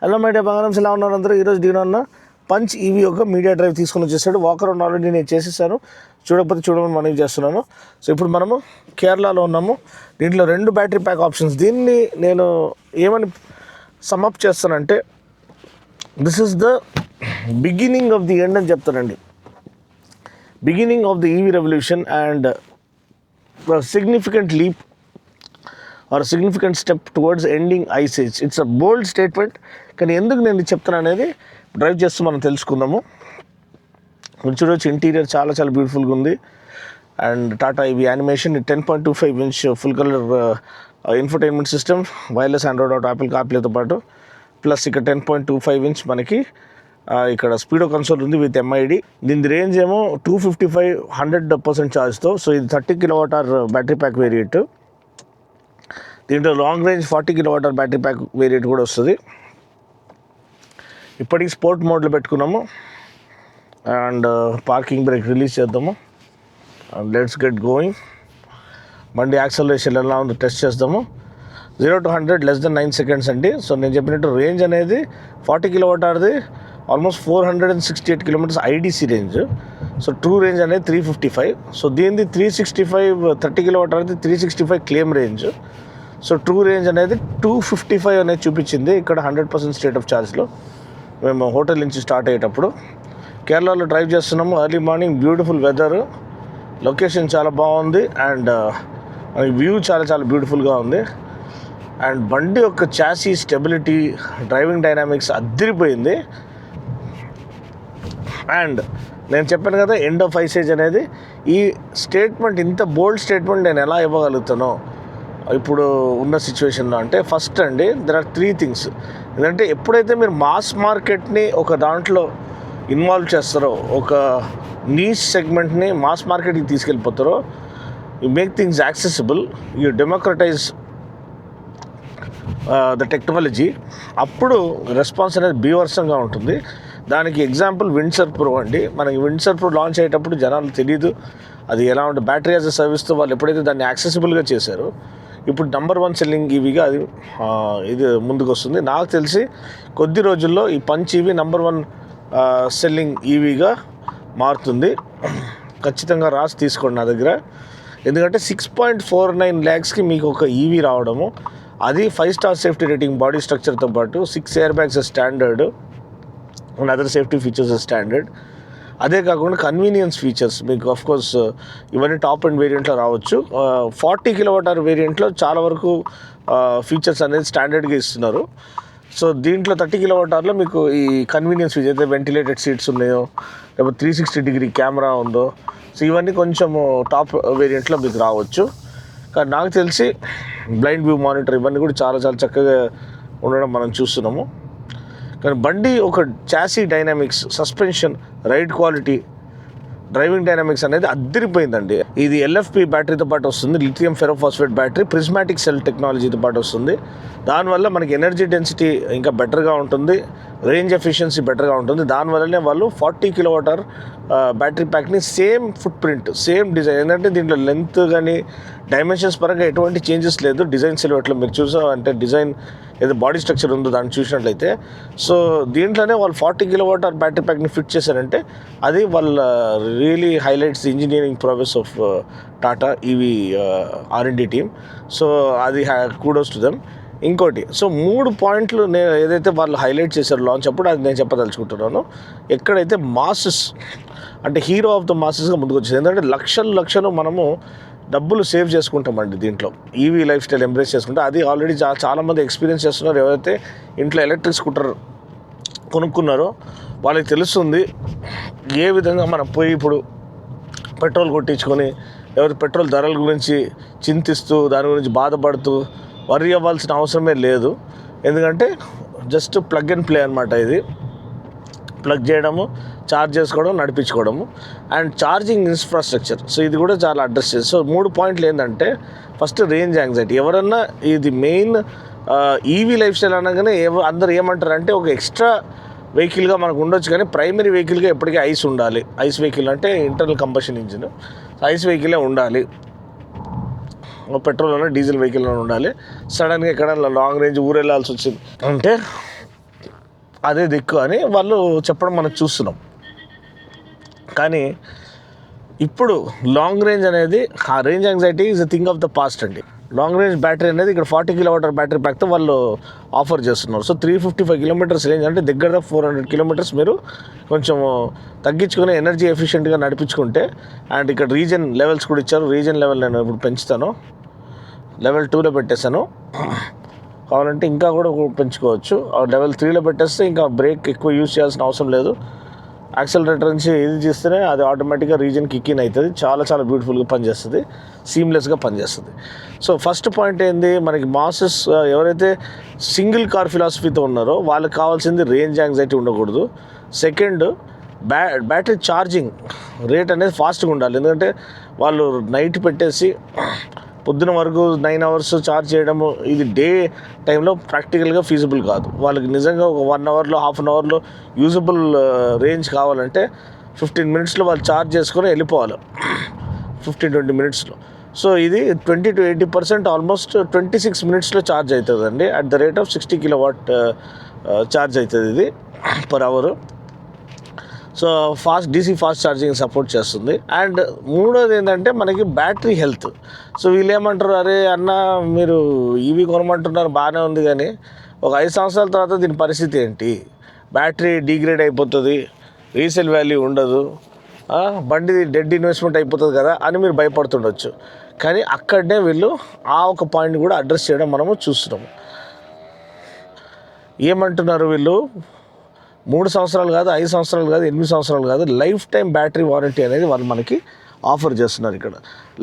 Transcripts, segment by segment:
Hello my బంగారం ఎలా ఉన్నారు అందరూ. ఈరోజు డీనో అన్న పంచ్ ఈవీ ఒక మీడియా డ్రైవ్ తీసుకొని వచ్చేసాడు. వాక్ అరౌండ్ ఆల్రెడీ నేను చేసేసాను, చూడకపోతే చూడమని మనవి చేస్తున్నాను. సో ఇప్పుడు మనము కేరళలో ఉన్నాము. దీంట్లో 2 బ్యాటరీ ప్యాక్ ఆప్షన్స్. దీన్ని నేను ఏమని సమ్అప్ చేస్తానంటే this is the beginning of the end అని చెప్తానండి. Beginning of the EV revolution and significant leap or significant step towards ending ice age. It's a bold statement. కానీ ఎందుకు నేను చెప్తాను అనేది డ్రైవ్ చేస్తూ మనం తెలుసుకుందాము. చూడవచ్చు ఇంటీరియర్ చాలా చాలా బ్యూటిఫుల్గా ఉంది. And Tata EV animation 10.25 inch full colour infotainment system, wireless Android auto, Apple కార్ప్లేతో పాటు ప్లస్ ఇక్కడ 10.25 ఇంచ్ మనకి ఇక్కడ స్పీడో కన్సోల్ ఉంది విత్ ఎంఐడి. దీని రేంజ్ ఏమో 255 100% ఛార్జ్తో. సో ఇది 30 kWh బ్యాటరీ ప్యాక్ వేరియంట్. దీంట్లో long range 40 kWh battery pack variant కూడా వస్తుంది. ఇప్పటికి స్పోర్ట్ మోడ్లో పెట్టుకున్నాము. అండ్ పార్కింగ్ బ్రేక్ రిలీజ్ చేద్దాము. And let's get going. బండి యాక్సలరేషన్ ఎలా ఉందో టెస్ట్ చేద్దాము. 0 to 100 less than 9 seconds అండి. సో నేను చెప్పినట్టు రేంజ్ అనేది 40 kWhది almost 468 km IDC range. So true range అనేది 355. సో దీనిది 365 30 kWhది 365 claim range. So true range అనేది 255 అనేది చూపించింది ఇక్కడ 100% స్టేట్ ఆఫ్ ఛార్జ్లో. మేము హోటల్ నుంచి స్టార్ట్ అయ్యేటప్పుడు కేరళలో డ్రైవ్ చేస్తున్నాము. Early morning, beautiful weather, location చాలా బాగుంది అండ్ వ్యూ చాలా చాలా బ్యూటిఫుల్గా ఉంది. అండ్ బండి యొక్క చాసీ స్టెబిలిటీ, డ్రైవింగ్ డైనామిక్స్ అదిరిపోయింది. అండ్ నేను చెప్పాను కదా ఎండ్ ఆఫ్ ఐస్ ఏజ్ అనేది. ఈ స్టేట్మెంట్, ఇంత బోల్డ్ స్టేట్మెంట్ నేను ఎలా ఇవ్వగలుగుతానో ఇప్పుడు ఉన్న సిచ్యువేషన్లో అంటే, ఫస్ట్ అండి దెర్ ఆర్ 3 థింగ్స్. ఎందుకంటే ఎప్పుడైతే మీరు మాస్ మార్కెట్ని ఒక దాంట్లో ఇన్వాల్వ్ చేస్తారో, ఒక నీష్ సెగ్మెంట్ని మాస్ మార్కెట్కి తీసుకెళ్ళిపోతారో, you make things accessible, you democratize the technology, అప్పుడు రెస్పాన్స్ అనేది బీవర్సంగా ఉంటుంది. దానికి ఎగ్జాంపుల్ విండ్సర్ ప్రో అండి. మనకి విండ్సర్ ప్రో లాంచ్ అయ్యేటప్పుడు జనాలు తెలియదు అది ఎలా ఉంటుంది. బ్యాటరీ యాజ్ అ సర్వీస్తో వాళ్ళు ఎప్పుడైతే దాన్ని యాక్సెసిబుల్గా చేశారో, ఇప్పుడు నెంబర్ 1 సెల్లింగ్ ఈవీగా అది ఇది ముందుకు వస్తుంది. నాకు తెలిసి కొద్ది రోజుల్లో ఈ పంచ్ ఈవీ నెంబర్ 1 సెల్లింగ్ ఈవీగా మారుతుంది. ఖచ్చితంగా రాసి తీసుకోండి నా దగ్గర. ఎందుకంటే 6.49 lakhsకి మీకు ఒక ఈవీ రావడము, అది 5 star సేఫ్టీ రేటింగ్ బాడీ స్ట్రక్చర్తో పాటు 6 air bags standard and other safety features standard. అదే కాకుండా కన్వీనియన్స్ ఫీచర్స్ మీకు ఆఫ్కోర్స్ ఇవన్నీ టాప్ అండ్ వేరియంట్లో రావచ్చు. 40 kWh వేరియంట్లో చాలా వరకు ఫీచర్స్ అనేది స్టాండర్డ్గా ఇస్తున్నారు. సో దీంట్లో 30 kWhలో మీకు ఈ కన్వీనియన్స్ ఫీచర్ అయితే వెంటిలేటెడ్ సీట్స్ ఉన్నాయో, లేకపోతే 360-degree కెమెరా ఉందో, సో ఇవన్నీ కొంచెం టాప్ వేరియంట్లో మీకు రావచ్చు. కానీ నాకు తెలిసి బ్లైండ్ వ్యూ మానిటర్ ఇవన్నీ కూడా చాలా చాలా చక్కగా ఉండడం మనం చూస్తున్నాము. కానీ బండి ఒక chassis dynamics, suspension, ride quality, driving dynamics అనేది అద్దరిపోయిందండి. ఇది ఎల్ఎఫ్పి బ్యాటరీతో పాటు వస్తుంది, lithium ferrophosphate battery, prismatic cell టెక్నాలజీతో పాటు వస్తుంది. దానివల్ల మనకి ఎనర్జీ డెన్సిటీ ఇంకా బెటర్గా ఉంటుంది, రేంజ్ ఎఫిషియన్సీ బెటర్గా ఉంటుంది. దానివల్లనే వాళ్ళు 40 kWh బ్యాటరీ ప్యాక్ని same footprint, same design. ఏంటంటే దీంట్లో లెంత్ కానీ డైమెన్షన్స్ పరంగా ఎటువంటి చేంజెస్ లేదు. డిజైన్ సిల్వెట్లో మీరు చూసామంటే డిజైన్ ఏదో బాడీ స్ట్రక్చర్ ఉందో దాన్ని చూసినట్లయితే, సో దీంట్లోనే వాళ్ళు 40 kWh బ్యాటరీ ప్యాక్ని ఫిట్ చేశారంటే అది వాళ్ళ really highlights engineering progress of Tata EV R&D team. So అది కూడోస్ టు దెమ్. ఇంకోటి, సో 3 పాయింట్లు నేను ఏదైతే వాళ్ళు హైలైట్ చేశారు లాంచ్ అప్పుడు, అది నేను చెప్పదలుచుకుంటున్నాను. ఎక్కడైతే మాసెస్ అంటే హీరో ఆఫ్ ద మాసెస్గా ముందుకు వచ్చింది. ఎందుకంటే లక్షలు మనము డబ్బులు సేవ్ చేసుకుంటామండి దీంట్లో. ఈవీ లైఫ్ స్టైల్ ఎంబ్రేస్ చేసుకుంటే అది ఆల్రెడీ చాలామంది ఎక్స్పీరియన్స్ చేస్తున్నారు. ఎవరైతే ఇంట్లో ఎలక్ట్రిక్ స్కూటర్ కొనుక్కున్నారో వాళ్ళకి తెలుస్తుంది ఏ విధంగా మనం పోయి ఇప్పుడు పెట్రోల్ కొట్టించుకొని ఎవరి పెట్రోల్ ధరల గురించి చింతిస్తూ దాని గురించి బాధపడుతూ వర్రీ అవ్వాల్సిన అవసరమే లేదు. ఎందుకంటే జస్ట్ ప్లగ్ అండ్ ప్లే అనమాట. ఇది ప్లగ్ చేయడము, ఛార్జ్ చేసుకోవడం, నడిపించుకోవడము అండ్ ఛార్జింగ్ ఇన్ఫ్రాస్ట్రక్చర్. సో ఇది కూడా చాలా అడ్రస్ చేసి. సో 3 పాయింట్లు ఏంటంటే, ఫస్ట్ రేంజ్ యాంగ్జైటీ. ఎవరన్నా ఇది మెయిన్ ఈవీ లైఫ్ స్టైల్ అనగానే అందరు ఏమంటారంటే ఒక ఎక్స్ట్రా వెహికల్గా మనకు ఉండొచ్చు, కానీ ప్రైమరీ వెహికల్గా ఎప్పటికీ ఐస్ ఉండాలి. ఐస్ వెహికల్ అంటే ఇంటర్నల్ కంబషన్ ఇంజిన్, ఐస్ వెహికలే ఉండాలి. పెట్రోల్ డీజిల్ వెహికల్ ఉండాలి. సడన్గా ఎక్కడ లాంగ్ రేంజ్ ఊరు వెళ్ళాల్సి వచ్చింది అంటే అదే దిక్కు అని వాళ్ళు చెప్పడం మనం చూస్తున్నాం. కానీ ఇప్పుడు లాంగ్ రేంజ్ అనేది, ఆ range anxiety is thing of the past అండి. లాంగ్ రేంజ్ బ్యాటరీ అనేది ఇక్కడ 40 kWh బ్యాటరీ ప్యాక్తో వాళ్ళు ఆఫర్ చేస్తున్నారు. సో 355 kilometers రేంజ్ అంటే దగ్గర 400 kilometers మీరు కొంచెం తగ్గించుకుని ఎనర్జీ ఎఫిషియెంట్గా నడిపించుకుంటే, అండ్ ఇక్కడ రీజన్ లెవెల్స్ కూడా ఇచ్చారు. రీజన్ లెవెల్ నేను ఇప్పుడు పెంచుతాను, లెవెల్ 2లో పెట్టేశాను. కావాలంటే ఇంకా కూడా పెంచుకోవచ్చు. లెవెల్ 3లో పెట్టేస్తే ఇంకా బ్రేక్ ఎక్కువ యూజ్ చేయాల్సిన అవసరం లేదు. యాక్సలరేటర్ నుంచి ఇది చేస్తేనే అది ఆటోమేటిక్గా రీజన్ కిక్ ఇన్ అవుతుంది. చాలా చాలా బ్యూటిఫుల్గా పనిచేస్తుంది, సీమ్లెస్గా పనిచేస్తుంది. సో ఫస్ట్ పాయింట్ ఏంది, మనకి మాసెస్ ఎవరైతే సింగిల్ కార్ ఫిలాసఫీతో ఉన్నారో వాళ్ళకి కావాల్సింది రేంజ్ యాంగ్జైటీ ఉండకూడదు. సెకండ్, బ్యాటరీ ఛార్జింగ్ రేట్ అనేది ఫాస్ట్గా ఉండాలి. ఎందుకంటే వాళ్ళు నైట్ పెట్టేసి పొద్దున వరకు 9 hours ఛార్జ్ చేయడము ఇది డే టైంలో ప్రాక్టికల్గా ఫీజిబుల్ కాదు. వాళ్ళకి నిజంగా ఒక 1 hourలో, హాఫ్ అన్ అవర్లో యూజబుల్ రేంజ్ కావాలంటే 15 minutesలో వాళ్ళు ఛార్జ్ చేసుకొని వెళ్ళిపోవాలి, 15-20 minutesలో. సో ఇది 20 to 80% ఆల్మోస్ట్ 26 minutesలో ఛార్జ్ అవుతుందండి. At the rate of 60 kilowatt charge అవుతుంది ఇది per hour. So DC fast charging support చేస్తుంది. అండ్ మూడోది ఏంటంటే మనకి బ్యాటరీ హెల్త్. సో వీళ్ళు ఏమంటారు, అరే అన్న మీరు ఈవీ కొనమంటున్నారు బాగానే ఉంది, కానీ ఒక 5 సంవత్సరాల తర్వాత దీని పరిస్థితి ఏంటి, బ్యాటరీ డిగ్రేడ్ అయిపోతుంది, రీసేల్ వాల్యూ ఉండదు, బండి డెడ్ ఇన్వెస్ట్మెంట్ అయిపోతుంది కదా అని మీరు భయపడుతుండొచ్చు. కానీ అక్కడనే వీళ్ళు ఆ ఒక పాయింట్ కూడా అడ్రస్ చేయడం మనము చూస్తున్నాము. ఏమంటున్నారు వీళ్ళు, 3 సంవత్సరాలు కాదు, 5 సంవత్సరాలు కాదు, 8 సంవత్సరాలు కాదు, లైఫ్ టైం బ్యాటరీ వారంటీ అనేది వాళ్ళు మనకి ఆఫర్ చేస్తున్నారు. ఇక్కడ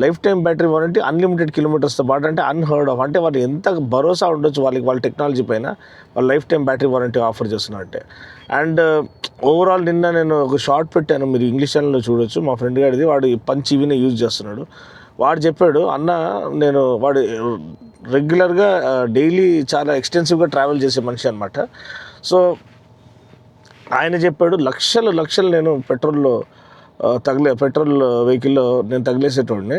lifetime battery warranty unlimited కిలోమీటర్స్తో పాటు, అంటే అన్హర్డ్ ఆఫ్, అంటే వాళ్ళు ఎంత భరోసా ఉండొచ్చు వాళ్ళ టెక్నాలజీ పైన, వాళ్ళు life time battery warranty offer చేస్తున్నారంటే. అండ్ ఓవరాల్ నిన్న నేను ఒక షార్ట్ పెట్టాను, మీరు ఇంగ్లీష్ ఛానల్లో చూడొచ్చు, మా ఫ్రెండ్ గారిది, వాడు పంచ్ ఈవీనే యూజ్ చేస్తున్నాడు. వాడు చెప్పాడు, అన్న వాడు రెగ్యులర్గా డైలీ చాలా ఎక్స్టెన్సివ్గా ట్రావెల్ చేసే మనిషి అనమాట. సో ఆయన చెప్పాడు, లక్షలు నేను పెట్రోల్ వెహికల్లో నేను తగిలేసేటోడిని.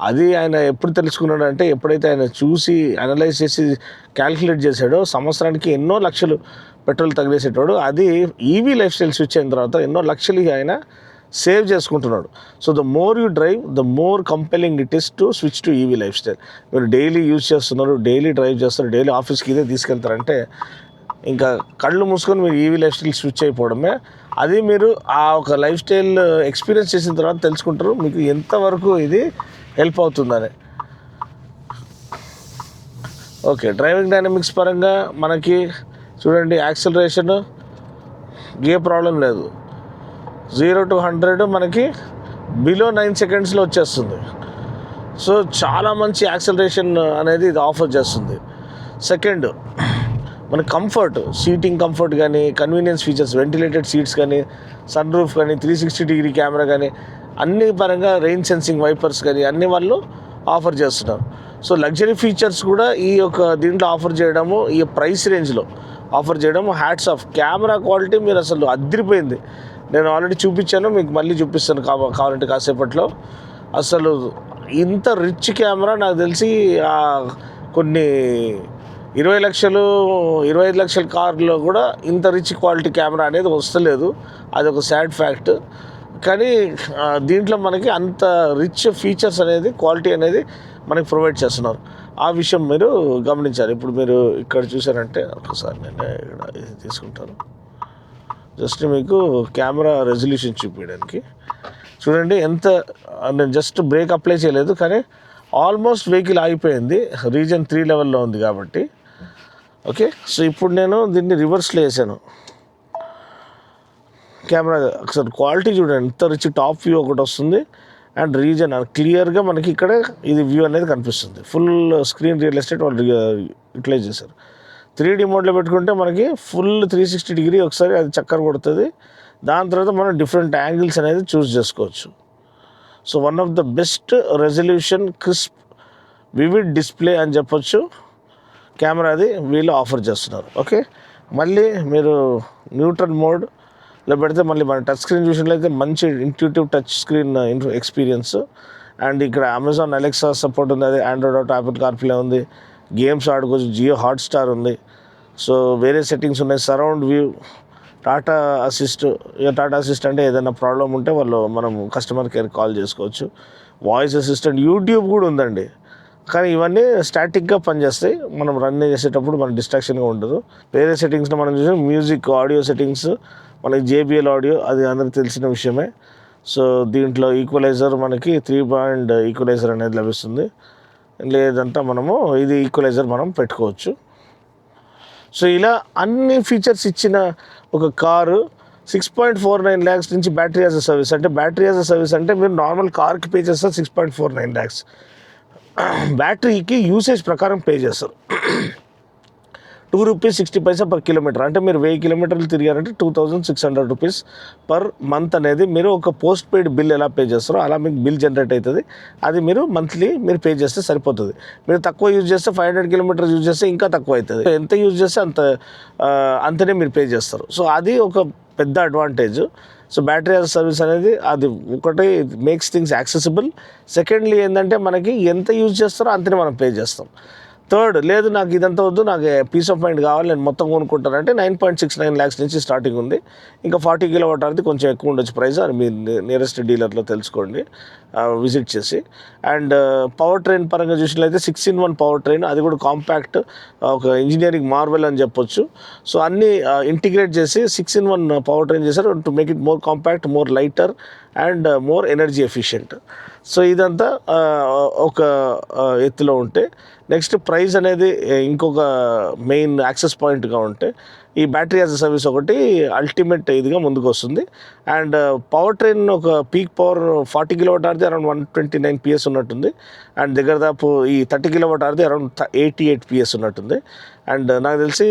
అది ఆయన ఎప్పుడు తెలుసుకున్నాడు అంటే, ఎప్పుడైతే ఆయన చూసి అనలైజ్ చేసి క్యాల్కులేట్ చేశాడో సంవత్సరానికి ఎన్నో లక్షలు పెట్రోల్ తగిలేసేటోడు. అది ఈవీ లైఫ్ స్టైల్ స్విచ్ అయిన తర్వాత ఎన్నో లక్షలు ఆయన సేవ్ చేసుకుంటున్నాడు. So the more you drive, the more compelling it is to switch to EV life style. మీరు డైలీ యూజ్ చేస్తున్నారు, డైలీ డ్రైవ్ చేస్తారు, డైలీ ఆఫీస్కి ఇదే తీసుకెళ్తారంటే ఇంకా కళ్ళు మూసుకొని మీరు ఈవీ లైఫ్ స్టైల్ స్విచ్ అయిపోవడమే. అది మీరు ఆ ఒక లైఫ్ స్టైల్ ఎక్స్పీరియన్స్ చేసిన తర్వాత తెలుసుకుంటారు మీకు ఎంతవరకు ఇది హెల్ప్ అవుతుందని. ఓకే, డ్రైవింగ్ డైనమిక్స్ పరంగా మనకి చూడండి, యాక్సిలరేషన్ ఏ ప్రాబ్లం లేదు, 0 to 100 మనకి బిలో 9 secondsలో వచ్చేస్తుంది. సో చాలా మంచి యాక్సిలరేషన్ అనేది ఇది ఆఫర్ చేస్తుంది. సెకండ్, మన కంఫర్ట్, సీటింగ్ కంఫర్ట్ కానీ, కన్వీనియన్స్ ఫీచర్స్, వెంటిలేటెడ్ సీట్స్ కానీ, సన్ రూఫ్ కానీ, 360-degree కెమెరా కానీ, అన్ని పరంగా రెయిన్ సెన్సింగ్ వైపర్స్ కానీ అన్ని వాళ్ళు ఆఫర్ చేస్తున్నారు. సో లగ్జరీ ఫీచర్స్ కూడా ఈ యొక్క దీంట్లో ఆఫర్ చేయడము, ఈ ప్రైస్ రేంజ్లో ఆఫర్ చేయడము హ్యాట్స్ ఆఫ్. కెమెరా క్వాలిటీ మీరు అసలు అదిరిపోయింది. నేను ఆల్రెడీ చూపించాను, మీకు మళ్ళీ చూపిస్తాను కావాలంటే కాసేపట్లో. అసలు ఇంత రిచ్ కెమెరా నాకు తెలిసి కొన్ని 20 లక్షలు 25 లక్షల కార్లో కూడా ఇంత రిచ్ క్వాలిటీ కెమెరా అనేది వస్తలేదు. అది ఒక సాడ్ ఫ్యాక్ట్. కానీ దీంట్లో మనకి అంత రిచ్ ఫీచర్స్ అనేది, క్వాలిటీ అనేది మనకి ప్రొవైడ్ చేస్తున్నారు. ఆ విషయం మీరు గమనించాలి. ఇప్పుడు మీరు ఇక్కడ చూసారంటే, ఒకసారి నేను ఇక్కడ ఇది తీసుకుంటాను, జస్ట్ మీకు కెమెరా రెజల్యూషన్ చూపించడానికి. చూడండి ఎంత, నేను జస్ట్ బ్రేక్ అప్లై చేయలేదు కానీ ఆల్మోస్ట్ వెహికల్ ఆగిపోయింది, రీజన్ 3 లెవెల్లో ఉంది కాబట్టి. ఓకే, సో ఇప్పుడు నేను దీన్ని రివర్స్లో వేసాను. కెమెరా ఒకసారి క్వాలిటీ చూడండి ఎంత రిచ్, టాప్ వ్యూ ఒకటి వస్తుంది అండ్ రీజన్ క్లియర్గా మనకి ఇక్కడ ఇది వ్యూ అనేది కనిపిస్తుంది. ఫుల్ స్క్రీన్ రియల్ ఎస్టేట్ వాళ్ళు యూటిలైజ్ చేశారు. 3D మోడ్లో పెట్టుకుంటే మనకి ఫుల్ 360 ఒకసారి అది చక్కర కొడుతుంది. దాని తర్వాత మనం డిఫరెంట్ యాంగిల్స్ అనేది చూస్ చేసుకోవచ్చు. So one of the best resolution, crisp, vivid display అని చెప్పొచ్చు కెమెరాది వీళ్ళు ఆఫర్ చేస్తున్నారు. ఓకే, మళ్ళీ మీరు న్యూట్రల్ మోడ్లో పెడితే మళ్ళీ మన టచ్ స్క్రీన్ చూసినట్లయితే మంచి intuitive touch screen experience. And ఇక్కడ అమెజాన్ అలెక్సా సపోర్ట్ ఉంది, అదే ఆండ్రాయిడ్ ఆటో, యాపిల్ కార్ప్లే ఉంది, గేమ్స్ ఆడుకోవచ్చు, జియో హాట్స్టార్ ఉంది. సో వేరే సెట్టింగ్స్ ఉన్నాయి, surround view, Tata assist, Tata assist అంటే ఏదైనా ప్రాబ్లం ఉంటే మనం కస్టమర్ కేర్ కాల్ చేసుకోవచ్చు. వాయిస్ అసిస్టెంట్, యూట్యూబ్ కూడా ఉందండి. కానీ ఇవన్నీ స్టాటిక్గా పనిచేస్తాయి. మనం రన్ చేసేటప్పుడు మన డిస్ట్రాక్షన్గా ఉండదు. వేరే సెట్టింగ్స్లో మనం చూసాం మ్యూజిక్, ఆడియో సెట్టింగ్స్, మనకి JBL ఆడియో, అది అందరికి తెలిసిన విషయమే. సో దీంట్లో ఈక్వలైజర్ మనకి 3 పాయింట్ ఈక్వలైజర్ అనేది లభిస్తుంది. లేదంటే ఇది ఈక్వలైజర్ మనం పెట్టుకోవచ్చు. సో ఇలా అన్ని ఫీచర్స్ ఇచ్చిన ఒక కారు 6.49 lakhs నుంచి బ్యాటరీ యాజ్ అ సర్వీస్. అంటే బ్యాటరీ యాజ్ అ సర్వీస్ అంటే మీరు నార్మల్ కార్కి పే చేస్తారు 6.49 lakhs. బ్యాటరీకి యూసేజ్ ప్రకారం పే చేస్తారు. ₹2.60 per kilometer. అంటే మీరు 1000 kilometers తిరిగారంటే 2600 rupees పర్ మంత్ అనేది మీరు ఒక పోస్ట్ పెయిడ్ బిల్ ఎలా పే చేస్తారో అలా మీకు బిల్ జనరేట్ అవుతుంది. అది మీరు మంత్లీ పే చేస్తే సరిపోతుంది. మీరు తక్కువ యూజ్ చేస్తే 500 kilometers యూజ్ చేస్తే ఇంకా తక్కువ అవుతుంది. ఎంత యూజ్ చేస్తే అంతనే మీరు పే చేస్తారు. సో అది ఒక పెద్ద advantage. So battery as service అనేది అది ఒకటి మేక్స్ థింగ్స్ యాక్సెసిబుల్. సెకండ్లీ ఏంటంటే మనకి ఎంత యూజ్ చేస్తారో అంతనే మనం పే చేస్తాం. థర్డ్, లేదు నాకు ఇదంతా వద్దు, నాకు పీస్ ఆఫ్ మైండ్ కావాలి, నేను మొత్తం కొనుక్కుంటానంటే 9.69 lakhs నుంచి స్టార్టింగ్ ఉంది. ఇంకా 40 kWh కొంచెం ఎక్కువ ఉండొచ్చు ప్రైస్. అని మీ నియరెస్ట్ డీలర్లో తెలుసుకోండి విజిట్ చేసి. అండ్ పవర్ ట్రైన్ పరంగా చూసినట్లయితే 6-in-1 పవర్ ట్రైన్, అది కూడా కాంపాక్ట్, ఒక ఇంజనీరింగ్ మార్వెల్ అని చెప్పొచ్చు. సో అన్నీ ఇంటిగ్రేట్ చేసి 6-in-1 పవర్ ట్రైన్ చేశారు to make it more compact, more lighter and more energy efficient. So ఇదంతా ఒక ఎత్తులో ఉంటే, నెక్స్ట్ ప్రైస్ అనేది ఇంకొక మెయిన్ యాక్సెస్ పాయింట్గా ఉంటే ఈ బ్యాటరీ యాజ్ అ సర్వీస్ ఒకటి అల్టిమేట్ ఇదిగా ముందుకు వస్తుంది. అండ్ పవర్ ట్రైన్ ఒక peak power 40 kWh around 129 PS ఉన్నట్టుంది. అండ్ దగ్గర దాపు ఈ 30 kWh అరౌండ్ 88 PS ఉన్నట్టుంది. అండ్ నాకు తెలిసి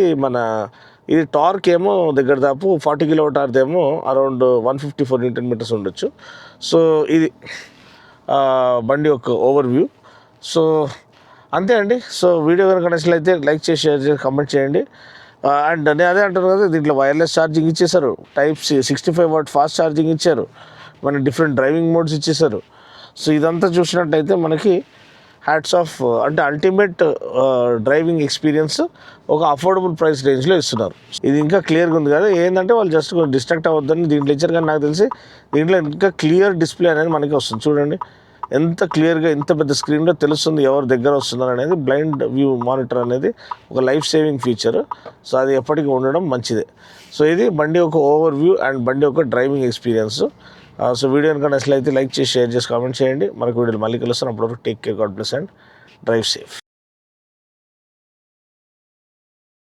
ఇది టార్క్ ఏమో దగ్గర దాపు 40 kWh ఏమో అరౌండ్ 154 Nm ఉండొచ్చు. సో ఇది బండి యొక్క ఓవర్వ్యూ. సో అంతే అండి. సో వీడియో కనుక నచ్చినట్లయితే లైక్ చేసి, షేర్ చేసి, కామెంట్ చేయండి. అండ్ నేను అదే అంటాను కదా, దీంట్లో వైర్లెస్ ఛార్జింగ్ ఇచ్చేసారు, Type-C 65 watt ఫాస్ట్ ఛార్జింగ్ ఇచ్చారు, మన డిఫరెంట్ డ్రైవింగ్ మోడ్స్ ఇచ్చేసారు. సో ఇదంతా చూసినట్టయితే మనకి హ్యాట్స్ ఆఫ్. అంటే అల్టిమేట్ డ్రైవింగ్ ఎక్స్పీరియన్స్ ఒక అఫోర్డబుల్ ప్రైస్ రేంజ్లో ఇస్తున్నారు. ఇది ఇంకా క్లియర్గా ఉంది కదా, ఏంటంటే వాళ్ళు జస్ట్ డిస్ట్రాక్ట్ అవ్వద్దని దీంట్లో ఇచ్చారు. కానీ నాకు తెలిసి దీంట్లో ఇంకా క్లియర్ డిస్ప్లే అనేది మనకి వస్తుంది. చూడండి ఎంత క్లియర్గా, ఇంత పెద్ద స్క్రీన్లో తెలుస్తుంది ఎవరు దగ్గర వస్తున్నారు అనేది. బ్లైండ్ వ్యూ మానిటర్ అనేది ఒక లైఫ్ సేవింగ్ ఫీచర్. సో అది ఎప్పటికీ ఉండడం మంచిదే. సో ఇది బండి ఒక ఓవర్ వ్యూ అండ్ బండి ఒక డ్రైవింగ్ ఎక్స్పీరియన్స్. సో వీడియో కనుక నచ్చినట్లయితే లైక్ చేసి, షేర్ చేసి, కామెంట్ చేయండి. మనకు వీడియోలు మళ్ళీ కలుస్తాను. అప్పటివరకు take care, God bless and drive safe.